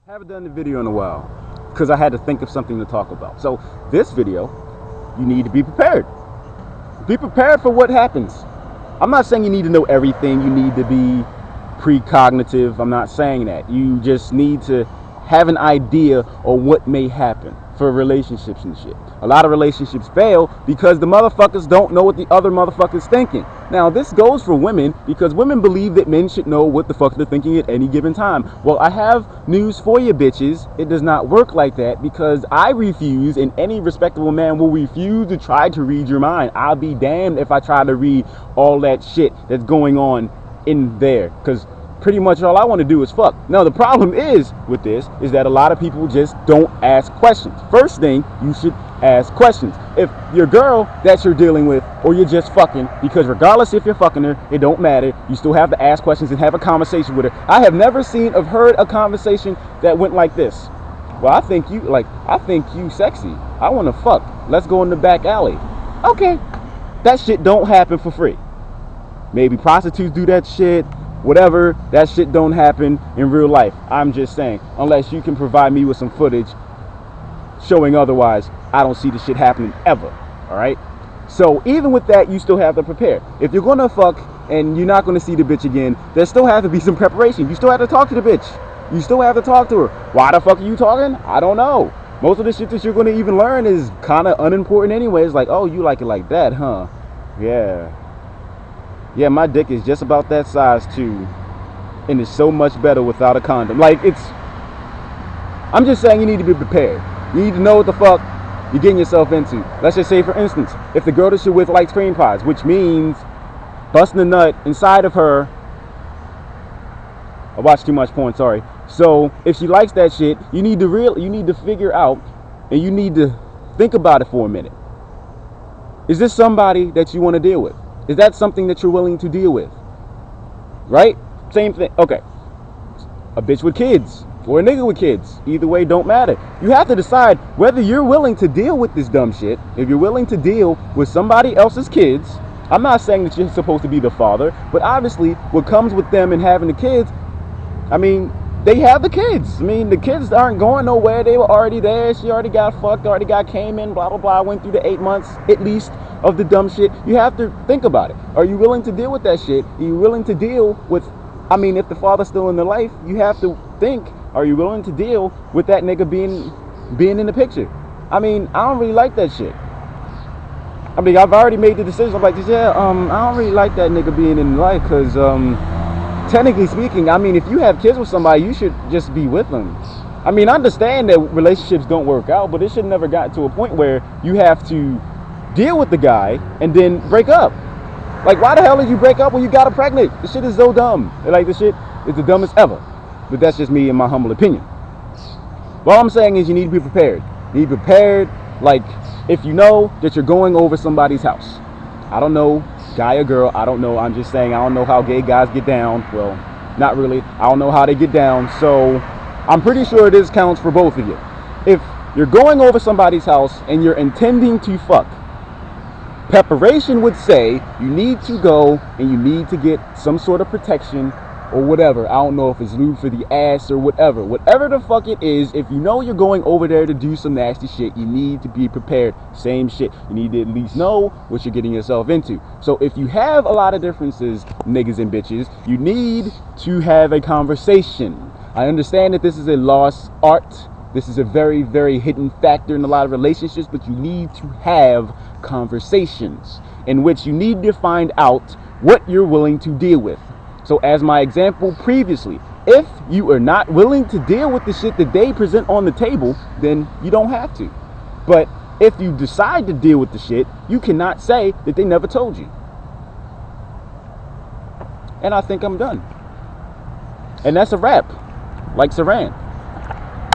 Haven't done the video in a while because I had to think of something to talk about. So this video, you need to be prepared. Be prepared for what happens. I'm not saying you need to know everything. You need to be precognitive. I'm not saying that. You just need to have an idea of what may happen for relationships and shit. A lot of relationships fail because the motherfuckers don't know what the other motherfucker's thinking. Now, this goes for women because women believe that men should know what the fuck they're thinking at any given time. Well, I have news for you, bitches. It does not work like that because I refuse, and any respectable man will refuse to try to read your mind. I'll be damned if I try to read all that shit that's going on in there, because pretty much all I want to do is fuck. Now, the problem is with this is that a lot of people just don't ask questions. First thing, you should ask questions. If your girl that you're dealing with, or you're just fucking, because regardless if you're fucking her, it don't matter. You still have to ask questions and have a conversation with her. I have never seen or heard a conversation that went like this. Well, I think you sexy. I want to fuck. Let's go in the back alley. Okay. That shit don't happen for free. Maybe prostitutes do that shit. Whatever, that shit don't happen in real life. I'm just saying, unless you can provide me with some footage showing otherwise, I don't see the shit happening ever. All right. So even with that, you still have to prepare. If you're gonna fuck and you're not gonna see the bitch again, there still has to be some preparation. You still have to talk to the bitch. You still have to talk to her. Why the fuck are you talking? I don't know. Most of the shit that you're gonna even learn is kind of unimportant anyways. Like, oh, you like it like that, huh? Yeah, my dick is just about that size too, and it's so much better without a condom. Like, I'm just saying you need to be prepared. You need to know what the fuck you're getting yourself into. Let's just say, for instance, if the girl that you're with likes cream pies, which means busting a nut inside of her. I watch too much porn, sorry. So if she likes that shit, you need to figure out, and you need to think about it for a minute. Is this somebody that you want to deal with? Is that something that you're willing to deal with? Right? Same thing. Okay. A bitch with kids or a nigga with kids. Either way, don't matter. You have to decide whether you're willing to deal with this dumb shit. If you're willing to deal with somebody else's kids. I'm not saying that you're supposed to be the father, but obviously what comes with them and having the kids, I mean, they have the kids. I mean, the kids aren't going nowhere. They were already there. She already got fucked, came in, blah, blah, blah. Went through the 8 months at least of the dumb shit. You have to think about it. Are you willing to deal with that shit? Are you willing to deal with, I mean, if the father's still in their life, you have to think, are you willing to deal with that nigga being in the picture? I mean, I don't really like that shit. I mean, I've already made the decision. I'm like, yeah, I don't really like that nigga being in life because, technically speaking, I mean, if you have kids with somebody, you should just be with them. I mean, I understand that relationships don't work out, but it should never got to a point where you have to deal with the guy and then break up. Like, why the hell did you break up when you got her pregnant? This shit is so dumb. Like, this shit is the dumbest ever. But that's just me in my humble opinion. What I'm saying is you need to be prepared. You need to be prepared, like, if you know that you're going over somebody's house. I don't know, guy or girl, I don't know. I'm just saying I don't know how gay guys get down. Well, not really. I don't know how they get down. So I'm pretty sure this counts for both of you. If you're going over somebody's house and you're intending to fuck, preparation would say you need to go and you need to get some sort of protection or whatever. I don't know if it's lube for the ass or whatever. Whatever the fuck it is, if you know you're going over there to do some nasty shit, you need to be prepared. Same shit. You need to at least know what you're getting yourself into. So if you have a lot of differences, niggas and bitches, you need to have a conversation. I understand that this is a lost art. This is a very, very hidden factor in a lot of relationships, but you need to have conversations in which you need to find out what you're willing to deal with. So as my example previously, if you are not willing to deal with the shit that they present on the table, then you don't have to. But if you decide to deal with the shit, you cannot say that they never told you. And I think I'm done. And that's a wrap. Like Saran.